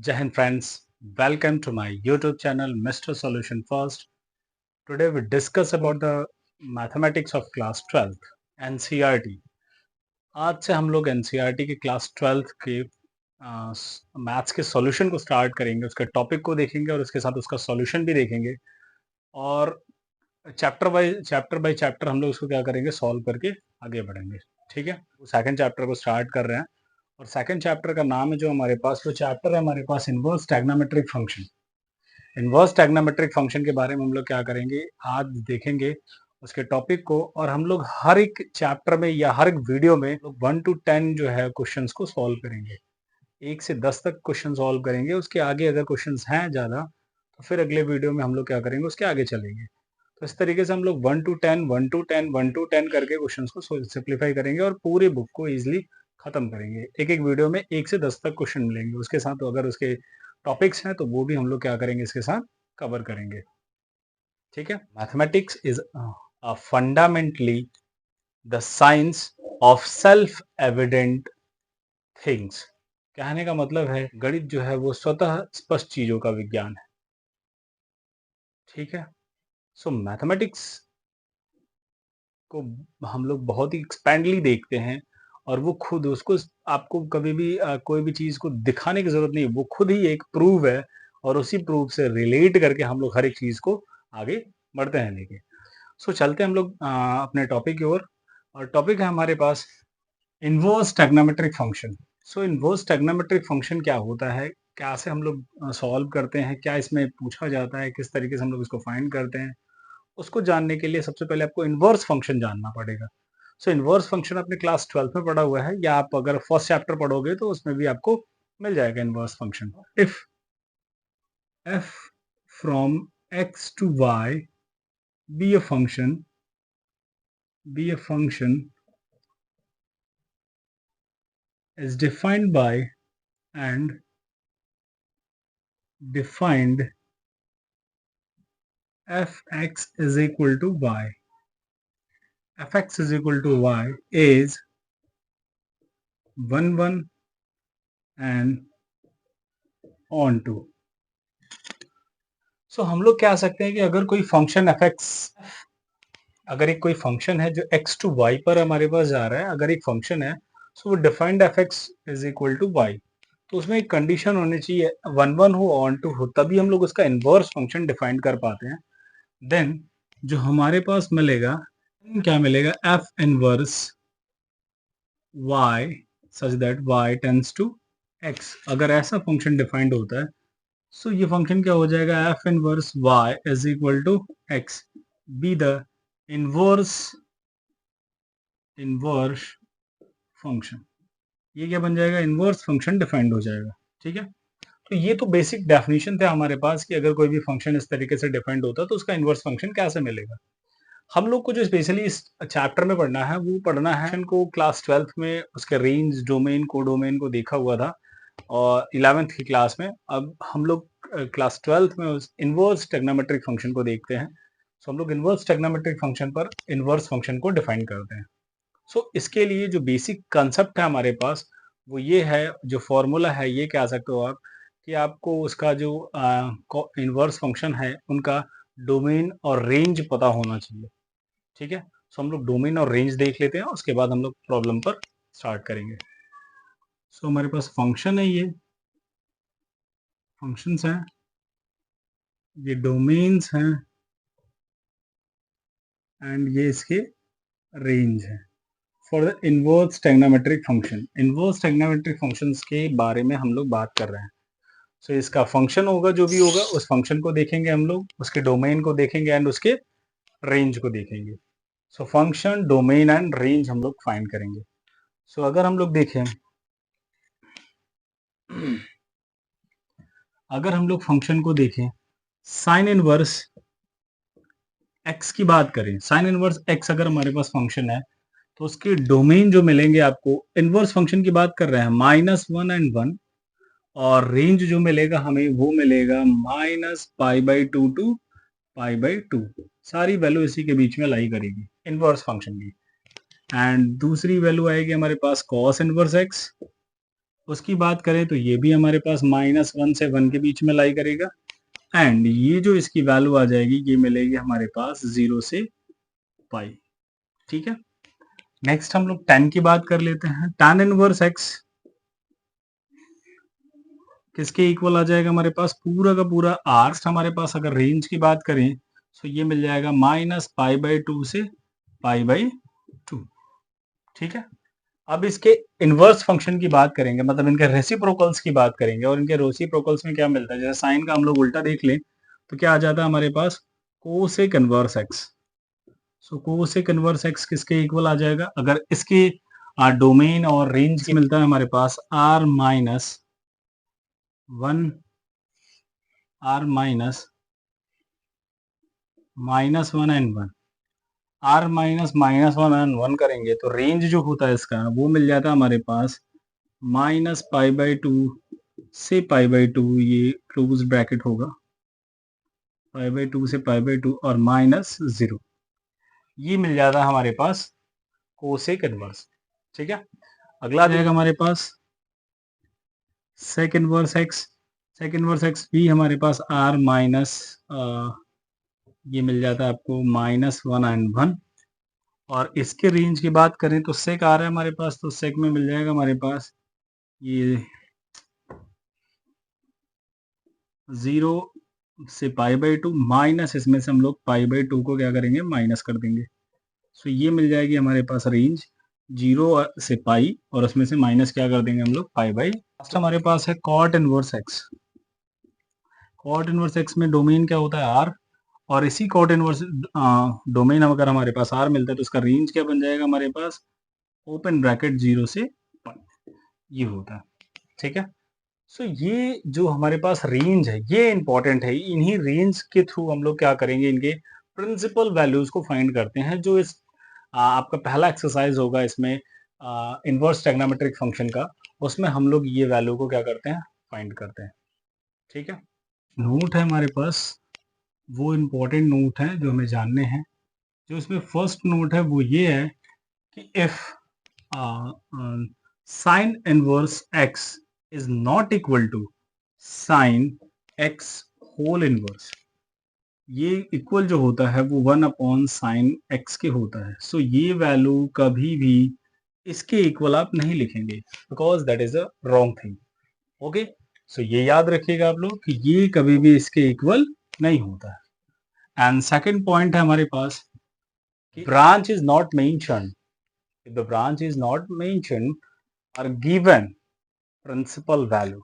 Jai Hind friends, welcome to my YouTube channel Mr. Solution First. Today we discuss about the mathematics of class 12th NCERT. आज से हम लोग NCERT के class 12th के maths के solution को start करेंगे, उसके टॉपिक को देखेंगे और उसके साथ उसका सॉल्यूशन भी देखेंगे और चैप्टर बाय चैप्टर हम लोग उसको क्या करेंगे सॉल्व करके आगे बढ़ेंगे। ठीक है, सेकंड चैप्टर को स्टार्ट कर रहे हैं और सेकंड चैप्टर का नाम है जो हमारे पास वो चैप्टर है हमारे पास inverse trigonometric function. Inverse trigonometric function के बारे में हम लोग क्या करेंगे आज देखेंगे उसके टॉपिक को, और हम लोग हर एक चैप्टर में या हर एक वीडियो में 1 to 10 जो है क्वेश्चंस को सॉल्व करेंगे। 1 से 10 तक क्वेश्चन सॉल्व करेंगे, उसके आगे अगर क्वेश्चंस हैं ज़्यादा तो फिर अगले वीडियो में हम लोग क्या करेंगे उसके आगे चलेंगे। तो इस तरीके से हम लोग 1 to 10 1 to 10 1 to 10 करके क्वेश्चंस को सिंप्लीफाई करेंगे और पूरे बुक को इजीली खत्म करेंगे। एक एक वीडियो में 1 से 10 तक क्वेश्चन मिलेंगे, उसके साथ तो अगर उसके टॉपिक्स हैं तो वो भी हम लोग क्या करेंगे इसके साथ कवर करेंगे। ठीक है, mathematics is fundamentally the science of self evident things. कहने का मतलब है गणित जो है वो स्वतः स्पष्ट चीजों का विज्ञान है। ठीक है, सो मैथमेटिक्स को हम लोग बहुत ही एक्सपेंडली देखते हैं और वो खुद उसको आपको कभी भी कोई भी चीज को दिखाने की जरूरत नहीं, वो खुद ही एक प्रूव है और उसी प्रूव से रिलेट करके हम लोग हर एक चीज को आगे बढ़ते हैं लेके। सो चलते हैं हम लोग अपने टॉपिक की ओर, और टॉपिक है हमारे पास inverse trigonometric function. So inverse trigonometric function क्या होता है, कैसे हम लोग सॉल्व करते हैं, क्या इसमें पूछा जाता है, किस तरीके से हम लोग इसको फाइंड करते हैं, उसको जानने के लिए सबसे पहले आपको इनवर्स फंक्शन जानना पड़ेगा। सो इनवर्स फंक्शन अपने क्लास 12 में पढ़ा हुआ है, या आप अगर फर्स्ट चैप्टर पढ़ोगे तो उसमें भी आपको मिल जाएगा inverse function. If f from x to y be a function is defined by and defined fx is equal to y, fx is equal to y is 1 1 and on to। सो हम लोग क्या सकते हैं कि अगर कोई फंक्शन अगर एक कोई फंक्शन है जो x टू y पर हमारे पास जा रहा है, अगर एक फंक्शन है सो वो defined fx is equal to y, तो उसमें एक कंडीशन होनी चाहिए 1 1 हो ऑन टू हो, तभी हम लोग उसका इनवर्स फंक्शन डिफाइन कर पाते हैं। देन जो हमारे पास मिलेगा क्या मिलेगा, f inverse y such that y tends to x। अगर ऐसा फंक्शन डिफाइंड होता है सो ये फंक्शन क्या हो जाएगा, f inverse y is equal to x be the inverse function. ये क्या बन जाएगा, इनवर्स फंक्शन डिफाइंड हो जाएगा। ठीक है, तो ये तो बेसिक डेफिनेशन थे हमारे पास कि अगर कोई भी फंक्शन इस तरीके से डिफाइंड होता है तो उसका इनवर्स फंक्शन कैसे मिलेगा। हम लोग को जो स्पेशली इस चैप्टर में पढ़ना है वो पढ़ना है फंक्शन को क्लास 12th में उसके रेंज डोमेन को देखा हुआ था और 11th की क्लास में। अब हम लोग क्लास 12th में उस इनवर्स ट्रिग्नोमेट्रिक फंक्शन को देखते हैं। सो हम लोग इनवर्स ट्रिग्नोमेट्रिक फंक्शन पर इनवर्स फंक्शन को डिफाइन करते हैं। सो इसके लिए जो बेसिक कंसेप्ट है हमारे पास वो ये है, जो फॉर्मूला है ये कह सकते हो आप कि आपको उसका जो इनवर्स फंक्शन है उनका डोमेन और रेंज पता होना चाहिए। ठीक है, सो हम लोग डोमेन और रेंज देख लेते हैं, उसके बाद हम लोग प्रॉब्लम पर स्टार्ट करेंगे। सो हमारे पास फंक्शन है, ये फंक्शंस हैं, ये डोमेन्स हैं एंड ये इसके रेंज है for the inverse trigonometric function. Inverse trigonometric functions के बारे में हम लोग बात कर रहे हैं। सो इसका फंक्शन होगा जो भी होगा उस फंक्शन को देखेंगे हम लोग, उसके डोमेन को देखेंगे एंड उसके रेंज को देखेंगे। So function domain and range हम लोग फाइंड करेंगे। सो अगर हम लोग देखें, अगर हम लोग फंक्शन को देखें साइन इनवर्स एक्स की बात करें, साइन इनवर्स एक्स अगर हमारे पास फंक्शन है तो उसके डोमेन जो मिलेंगे आपको, इनवर्स फंक्शन की बात कर रहे हैं -1 एंड 1, और रेंज जो मिलेगा हमें वो मिलेगा -π/2 टू π/2। सारी वैल्यू इसी के बीच में लाई करेगी इनवर्स फंक्शन की। एंड दूसरी वैल्यू आएगी हमारे पास cos इनवर्स एक्स, उसकी बात करें तो ये भी हमारे पास -1 से 1 के बीच में लाई करेगा, एंड ये जो इसकी वैल्यू आ जाएगी ये मिलेगी हमारे पास 0 से पाई। ठीक है, नेक्स्ट हम लोग tan की बात कर लेते हैं। tan इनवर्स x किसके इक्वल आ जाएगा हमारे पास, पूरा का पूरा r। हमारे पास अगर रेंज की बात करें तो ये मिल जाएगा -π/2 से π/2। ठीक है, अब इसके इनवर्स फंक्शन की बात करेंगे, मतलब इनके रेसिप्रोकल्स की बात करेंगे, और इनके रेसिप्रोकल्स में क्या मिलता है, जैसे साइन का हम लोग उल्टा देख लें तो क्या आ जाता है हमारे पास, कोसेक इनवर्स एक्स। सो कोसेक इनवर्स एक्स किसके इक्वल आ जाएगा, अगर इसके डोमेन और रेंज की मिलता है हमारे पास r minus 1 and 1, r -1 and 1 करेंगे तो रेंज जो होता है इसका वो मिल जाता है हमारे पास -π/2 से π/2, ये क्लोज ब्रैकेट होगा, π/2 से π/2 और -0, ये मिल जाता है हमारे पास कोसेक इनवर्स। ठीक है, अगला जाएगा हमारे पास sec inverse x. Sec inverse x भी हमारे पास r माइनस ये मिल जाता है आपको -1 एंड 1, और इसके रेंज की बात करें तो सेक आ रहा है हमारे पास, तो सेक में मिल जाएगा हमारे पास ये 0 से π/2 माइनस, इसमें से हम लोग π/2 को क्या करेंगे, माइनस कर देंगे। सो ये मिल जाएगी हमारे पास रेंज 0 से पाई, और उसमें से माइनस क्या कर देंगे हम लोग, π/2। लास्ट हमारे पास है cot inverse x. Cot inverse x में डोमेन क्या होता है, r, और इसी कॉट इनवर्स डोमेन अगर हमारे पास r मिलता है तो उसका रेंज क्या बन जाएगा हमारे पास, ओपन ब्रैकेट 0 से पाई, ये होता है। ठीक है, सो ये जो हमारे पास रेंज है ये इंपॉर्टेंट है, इन्हीं रेंज के थ्रू हम लोग क्या करेंगे, इनके प्रिंसिपल वैल्यूज को फाइंड करते हैं। जो इस आपका पहला एक्सरसाइज होगा इसमें इनवर्स ट्रिग्नोमेट्रिक फंक्शन का, उसमें हम लोग ये वैल्यू को क्या करते हैं, फाइंड करते हैं। ठीक है, नोट है हमारे पास, वो इम्पोर्टेंट नोट है जो हमें जानने हैं। जो इसमें फर्स्ट नोट है वो ये है कि if sine inverse x is not equal to sine x whole inverse, ये इक्वल जो होता है वो 1/sin x के होता है। सो ये वैल्यू कभी भी इसके इक्वल आप नहीं लिखेंगे, because that is a wrong thing. Okay, so ये याद रखिएगा आप लोग कि ये कभी भी इसके इक्वल नहीं होता है। एंड सेकंड पॉइंट है हमारे पास, branch is not mentioned, if the branch is not mentioned or given principal value।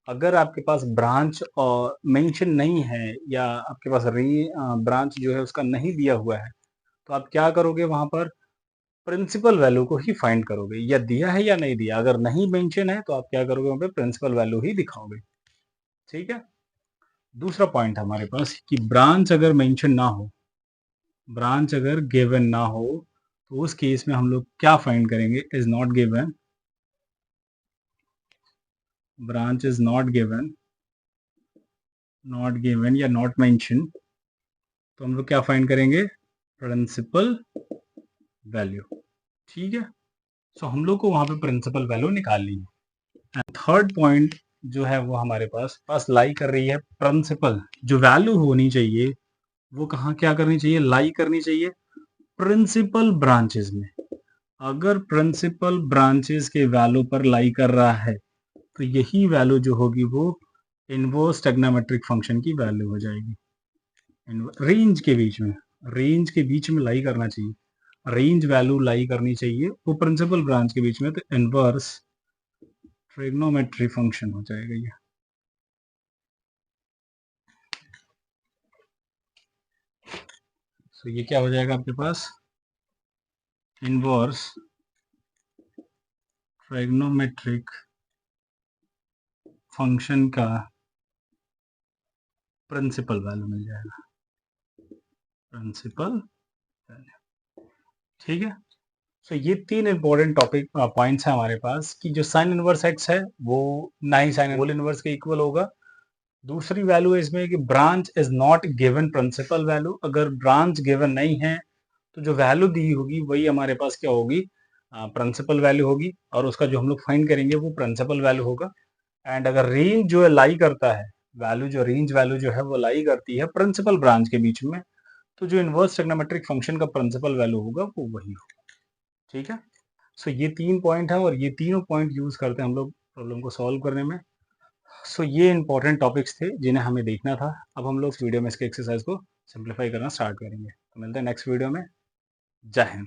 अगर आपके पास ब्रांच और मेंशन नहीं है, या आपके पास ब्रांच जो है उसका नहीं दिया हुआ है, तो आप क्या करोगे, वहां पर प्रिंसिपल वैल्यू को ही फाइंड करोगे, या दिया है या नहीं दिया। अगर नहीं मेंशन है तो आप क्या करोगे, वहां पे प्रिंसिपल वैल्यू ही दिखाओगे। ठीक है, दूसरा पॉइंट हमारे पास कि ब्रांच अगर मेंशन ना हो, ब्रांच अगर गिवन ना हो, तो उस केस में हम लोग क्या फाइंड करेंगे, is not given, branch is not given या नॉट मेंशन, तो हम लोग क्या फाइंड करेंगे, प्रिंसिपल वैल्यू। ठीक है, सो हम लोग को वहां पे प्रिंसिपल वैल्यू निकालनी है। एंड थर्ड पॉइंट जो है वो हमारे पास लाई कर रही है प्रिंसिपल, जो वैल्यू होनी चाहिए वो कहाँ क्या करनी चाहिए, लाई करनी चाहिए प्रिंसिपल ब्रांचेस में। अगर प्रिंसिपल ब्रांचेस के वैल्यू पर लाई कर रहा है तो यही वैल्यू जो होगी वो इनवर्स ट्रिग्नोमेट्रिक फंक्शन की वैल्यू हो जाएगी। रेंज के बीच में लाई करना चाहिए, रेंज वैल्यू लाई करनी चाहिए वो प्रिंसिपल ब्रांच के बीच में, तो इनवर्स ट्रिग्नोमेट्री फंक्शन हो जाएगा ये। सो ये क्या हो जाएगा आपके पास, इनवर्स ट्रिग्नोमेट्रिक फंक्शन का प्रिंसिपल वैल्यू मिल जाएगा, प्रिंसिपल वैल्यू। ठीक है, सो ये तीन इंपॉर्टेंट टॉपिक पॉइंट्स हैं हमारे पास, कि जो साइन इनवर्स एक्स है वो ना ही साइन होल इनवर्स के इक्वल होगा। दूसरी वैल्यू है इसमें कि branch is not given principal value, अगर ब्रांच गिवन नहीं है तो जो वैल्यू दी होगी वही हमारे पास क्या होगी, प्रिंसिपल वैल्यू होगी और उसका जो हम लोग फाइंड करेंगे वो प्रिंसिपल वैल्यू होगा। एंड अगर रेंज जो है लाई करता है, रेंज वैल्यू जो है वो लाई करती है प्रिंसिपल ब्रांच के बीच में, तो जो इनवर्स ट्रिग्नोमेट्रिक फंक्शन का प्रिंसिपल वैल्यू होगा वो वही होगा। ठीक है, सो ये 3 पॉइंट है और ये तीनों पॉइंट यूज करते हैं हम लोग प्रॉब्लम को सॉल्व करने में। सो ये इंपॉर्टेंट टॉपिक्स थे जिन्हें हमें देखना था। अब हम लोग इस वीडियो में इसके एक्सरसाइज को सिंप्लीफाई करना स्टार्ट करेंगे। तो मिलते हैं नेक्स्ट वीडियो में। जय हिंद।